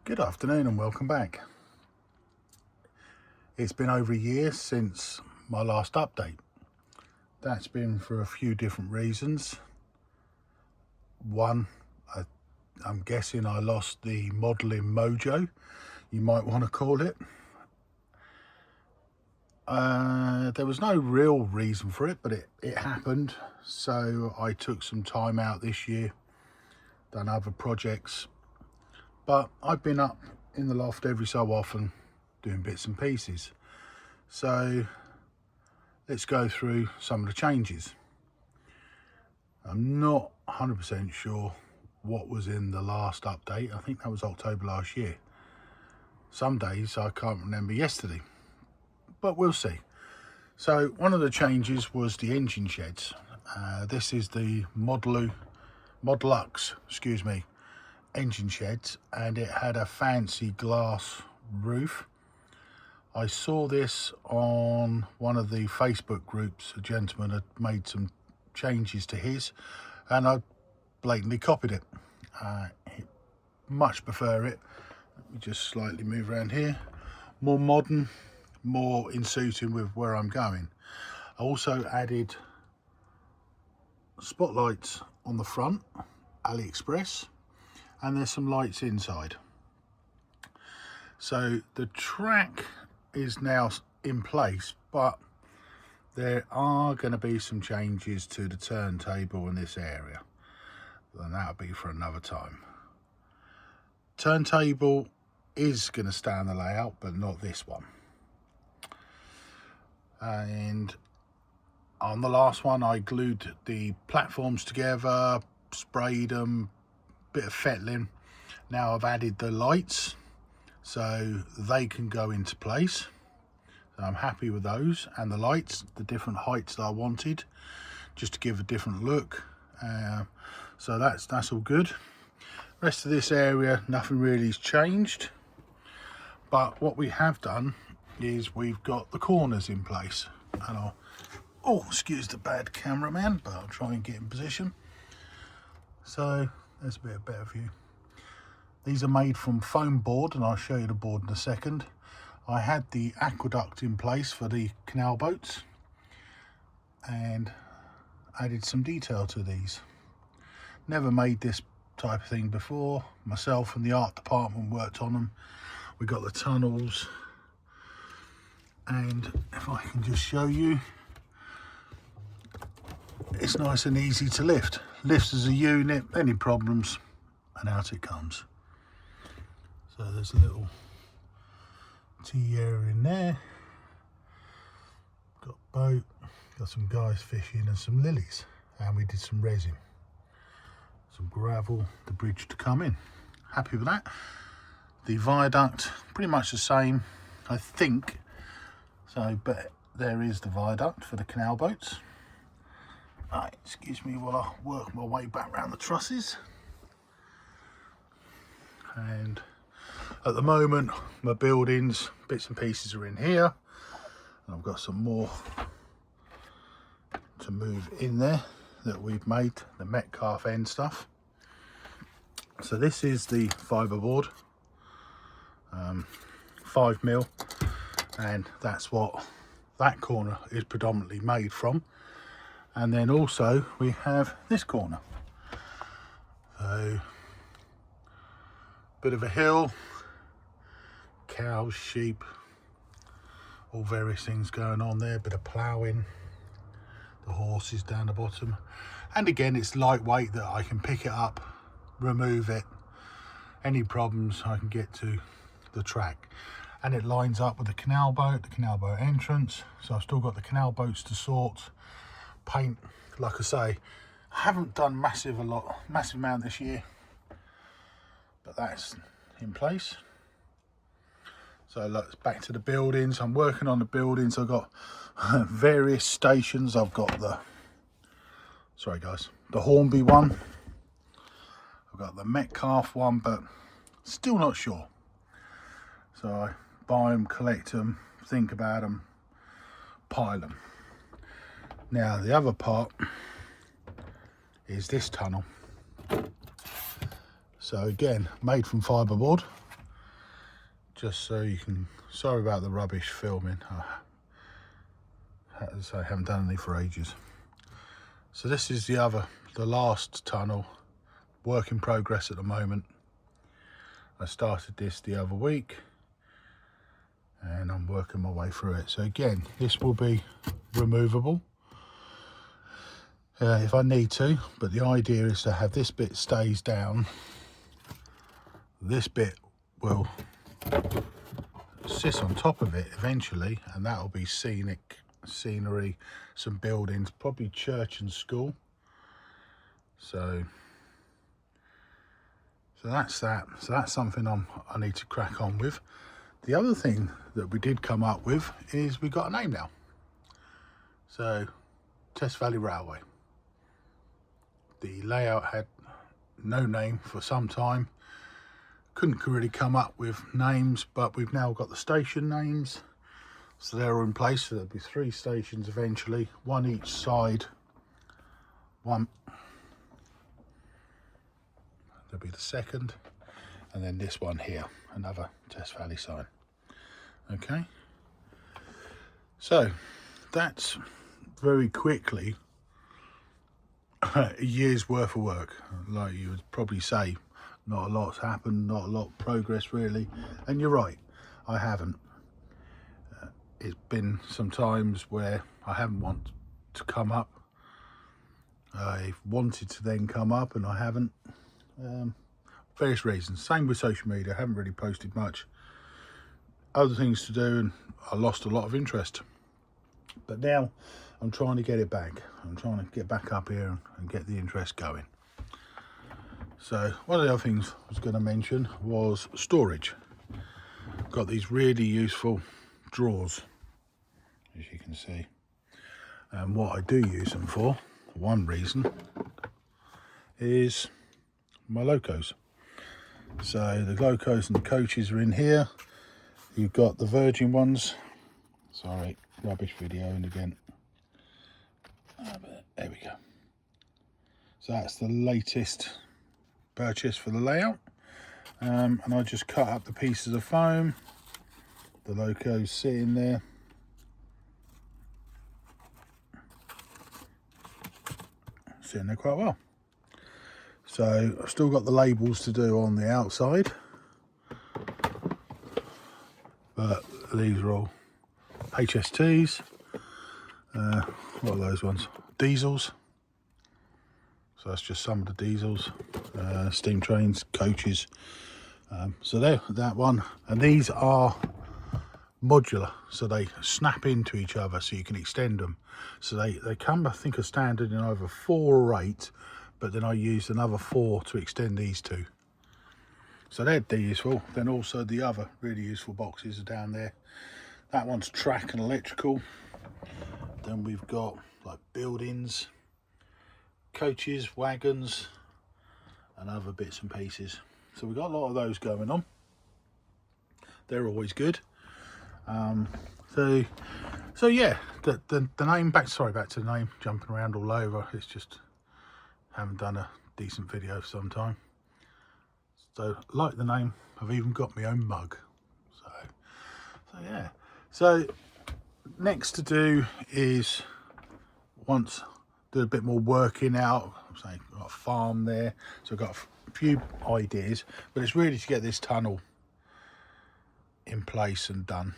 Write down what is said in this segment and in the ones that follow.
Good afternoon and welcome back. It's been over a year since my last update. That's been for a few different reasons. One, I'm guessing I lost the modelling mojo, you might want to call it. There was no real reason for it, but it happened. So I took some time out this year, done other projects. But I've been up in the loft every so often doing bits and pieces. So let's go through some of the changes. I'm not 100% sure what was in the last update. I think that was October last year. Some days I can't remember yesterday, but we'll see. So one of the changes was the engine sheds. This is the Modlux, engine sheds, and it had a fancy glass roof. I saw this on one of the Facebook groups. A gentleman had made some changes to his and I blatantly copied it. Much prefer it. Let me just slightly move around here. More modern, more in suiting with where I'm going. I also added spotlights on the front, AliExpress, and there's some lights inside. So the track is now in place, but there are going to be some changes to the turntable in this area, and that'll be for another time. Turntable is going to stay on the layout, but not this one. And on the last one I glued the platforms together, sprayed them, bit of fettling. Now I've added the lights so they can go into place. So I'm happy with those, and the lights, the different heights that I wanted, just to give a different look. So that's all good. Rest of this area, nothing really has changed, but what we have done is we've got the corners in place, and excuse the bad cameraman, but I'll try and get in position. So there's a bit of better view. These are made from foam board, and I'll show you the board in a second. I had the aqueduct in place for the canal boats and added some detail to these. Never made this type of thing before. Myself and the art department worked on them. We got the tunnels, and if I can just show you, it's nice and easy to lift. Lifts as a unit, any problems, and out it comes. So there's a little tea area in there. Got a boat, got some guys fishing and some lilies, and we did some resin, some gravel, the bridge to come in. Happy with that. The viaduct, pretty much the same, I think. So, but there is the viaduct for the canal boats. Right, excuse me while I work my way back around the trusses. And at the moment, my buildings, bits and pieces are in here. And I've got some more to move in there that we've made, the Metcalf end stuff. So this is the fiberboard, 5mm, and that's what that corner is predominantly made from. And then also we have this corner. So bit of a hill, cows, sheep, all various things going on there, bit of ploughing, the horses down the bottom. And again, it's lightweight, that I can pick it up, remove it, any problems I can get to the track. And it lines up with the canal boat entrance. So I've still got the canal boats to sort, paint. Like I say, I haven't done massive amount this year, but that's in place. So look, back to the buildings. I'm working on the buildings. I've got various stations. I've got the Hornby one, I've got the Metcalf one, but still not sure. So I buy them, collect them, think about them, pile them. Now the other part is this tunnel. So again, made from fiberboard, just so you can, sorry about the rubbish filming, as I haven't done any for ages. So this is the last tunnel, work in progress at the moment. I started this the other week and I'm working my way through it. So again, this will be removable if I need to, but the idea is to have this bit stays down, this bit will sit on top of it eventually, and that'll be scenery, some buildings, probably church and school. So that's that. So that's something I need to crack on with. The other thing that we did come up with is we got a name now. So Test Valley Railway. The layout had no name for some time. Couldn't really come up with names, but we've now got the station names. So they're all in place. So there'll be 3 stations eventually, 1 each side. There'll be the second, and then this one here, another Test Valley sign. Okay, so that's very quickly a year's worth of work. Like you would probably say, not a lot's happened, not a lot of progress really, and you're right, I haven't. It's been some times where I haven't wanted to come up. I've wanted to then come up and I haven't. Various reasons. Same with social media, I haven't really posted much. Other things to do, and I lost a lot of interest. But now I'm trying to get it back. I'm trying to get back up here and get the interest going. So one of the other things I was going to mention was storage. Got these really useful drawers, as you can see. And what I do use them for one reason, is my locos. So the locos and the coaches are in here. You've got the Virgin ones. Sorry, rubbish videoing again. There we go. So that's the latest purchase for the layout. And I just cut up the pieces of foam. The locos sit in there. Sitting there quite well. So I've still got the labels to do on the outside, but these are all HSTs. What are those ones? Diesels. So that's just some of the diesels, steam trains, coaches. So there, that one. And these are modular, so they snap into each other, so you can extend them. So they come, I think, a standard in either 4 or 8, but then I used another 4 to extend these 2. So they're useful. Then also the other really useful boxes are down there. That one's track and electrical. Then we've got like buildings, coaches, wagons, and other bits and pieces. So we've got a lot of those going on. They're always good. So yeah, the name, back to the name, jumping around all over. It's just haven't done a decent video for some time. So like the name, I've even got my own mug. So yeah. So next to do is, once do a bit more working out. I'm saying I've got a farm there, so I've got a few ideas, but it's really to get this tunnel in place and done,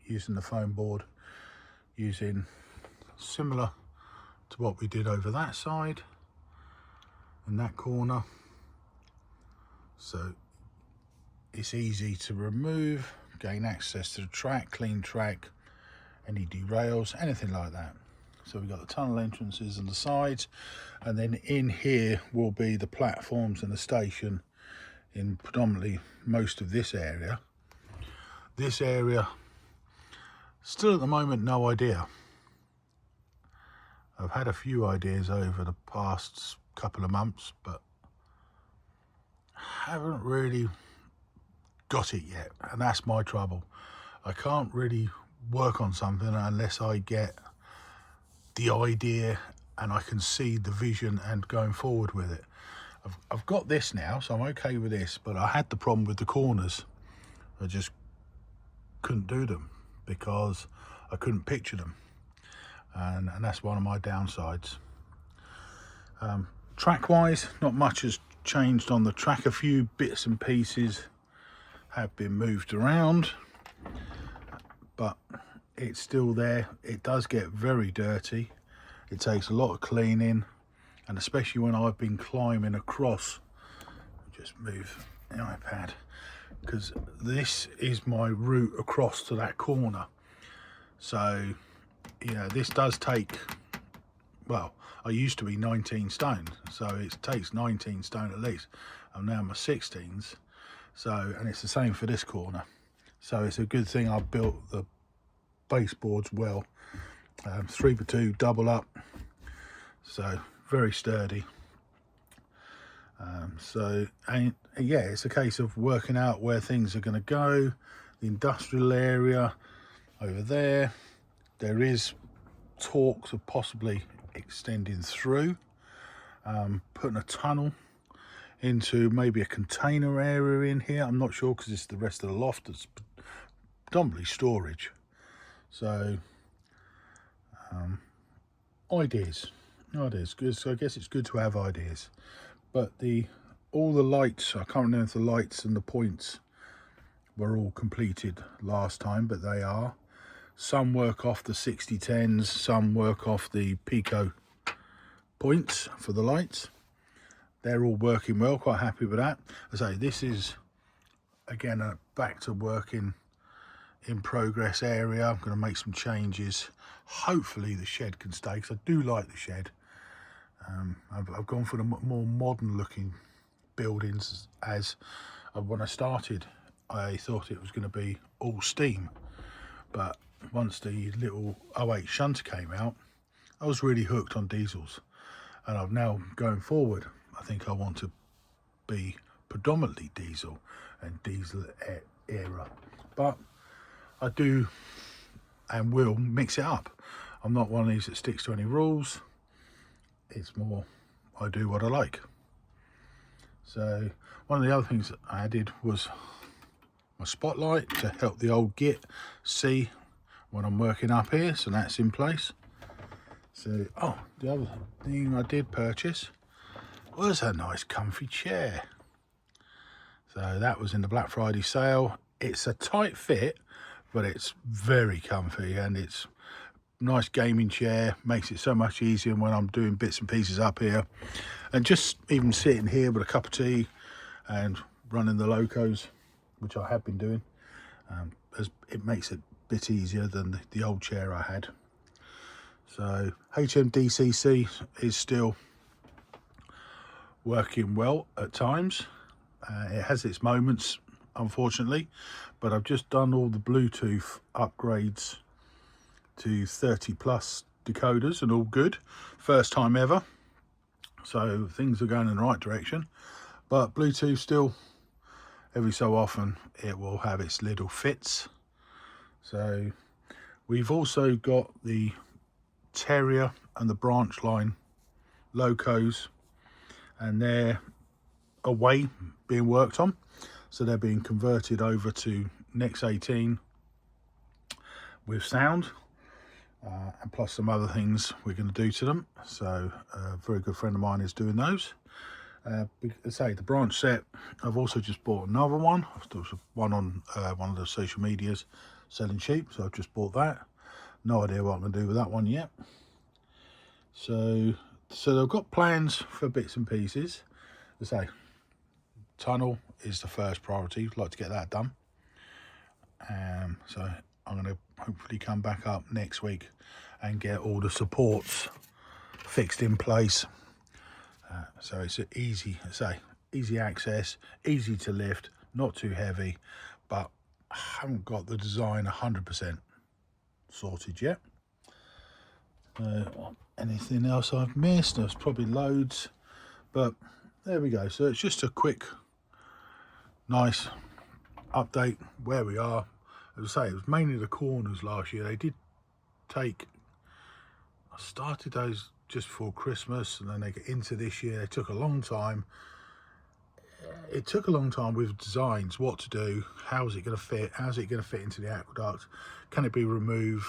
using the foam board, using similar to what we did over that side in that corner. So it's easy to remove, gain access to the track, clean track, any derails, anything like that. So we've got the tunnel entrances and the sides, and then in here will be the platforms and the station in predominantly most of this area. This area, still at the moment, no idea. I've had a few ideas over the past couple of months, but haven't really got it yet, and that's my trouble. I can't really work on something unless I get the idea and I can see the vision and going forward with it. I've got this now, so I'm okay with this, but I had the problem with the corners I just couldn't do them because I couldn't picture them, and that's one of my downsides. Track wise, not much has changed on the track. A few bits and pieces have been moved around, but it's still there. It does get very dirty. It takes a lot of cleaning, and especially when I've been climbing across. Just move the iPad, because this is my route across to that corner. So you know, this does take, well, I used to be 19 stone, so it takes 19 stone at least. I'm now in my 16s, so, and it's the same for this corner. So it's a good thing I built the baseboards well. 3x2 double up, so very sturdy. And yeah, it's a case of working out where things are going to go. The industrial area over there, there is talks of possibly extending through, putting a tunnel into maybe a container area in here. I'm not sure, because it's the rest of the loft that's predominantly storage. So ideas, good. So I guess it's good to have ideas. But all the lights, I can't remember if the lights and the points were all completed last time, but they are. Some work off the 6010s, some work off the Pico points for the lights. They're all working well, quite happy with that. As I say, this is again a back to working in progress area. I'm going to make some changes. Hopefully the shed can stay, because I do like the shed. I've gone for the more modern looking buildings, as when I started I thought it was going to be all steam, but once the little 08 shunter came out, I was really hooked on diesels, and I've now, going forward, I think I want to be predominantly diesel and diesel era, but I do and will mix it up. I'm not one of these that sticks to any rules. It's more, I do what I like. So one of the other things that I added was my spotlight to help the old git see when I'm working up here, so that's in place. So, oh, the other thing I did purchase was a nice comfy chair. So that was in the Black Friday sale. It's a tight fit, but it's very comfy, and it's nice gaming chair. Makes it so much easier when I'm doing bits and pieces up here, and just even sitting here with a cup of tea and running the locos, which I have been doing, as it makes it a bit easier than the old chair I had. So HMDCC is still working well at times. It has its moments, unfortunately, but I've just done all the Bluetooth upgrades to 30 plus decoders and all good. First time ever, so things are going in the right direction. But Bluetooth still, every so often, it will have its little fits. So we've also got the Terrier and the branch line locos, and they're away being worked on, so they're being converted over to Nex 18 with sound, and plus some other things we're going to do to them. So a very good friend of mine is doing those. Say the branch set, I've also just bought another one. There was one on one of the social medias selling cheap, so I've just bought that. No idea what I'm going to do with that one yet. So they've got plans for bits and pieces. As I say, tunnel is the first priority. I'd like to get that done. So I'm going to hopefully come back up next week and get all the supports fixed in place. So it's easy, easy access, easy to lift, not too heavy, but I haven't got the design 100% sorted yet. Anything else I've missed? There's probably loads, but there we go. So it's just a quick, nice update where we are. As I say, it was mainly the corners last year. They did take, I started those just before Christmas, and then they get into this year. They took a long time. it took a long time with designs, what to do, how is it going to fit, how's it going to fit into the aqueduct, can it be removed,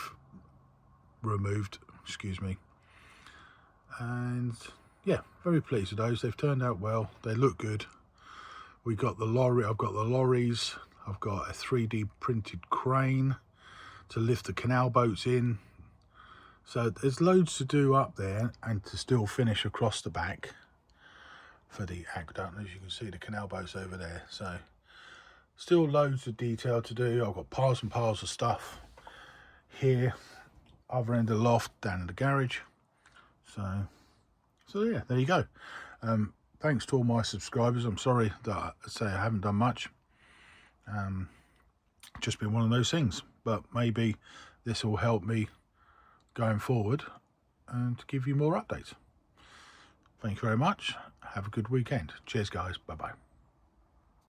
excuse me. And yeah, very pleased with those. They've turned out well, they look good. We got the lorry, I've got the lorries, I've got a 3D printed crane to lift the canal boats in. So there's loads to do up there and to still finish across the back for the aqueduct. As you can see, the canal boats over there. So still loads of detail to do. I've got piles and piles of stuff here, other end of the loft, down in the garage. So yeah, there you go. Thanks to all my subscribers. I'm sorry that I say I haven't done much. Just been one of those things, but maybe this will help me going forward and to give you more updates. Thank you very much. Have a good weekend. Cheers guys. Bye bye.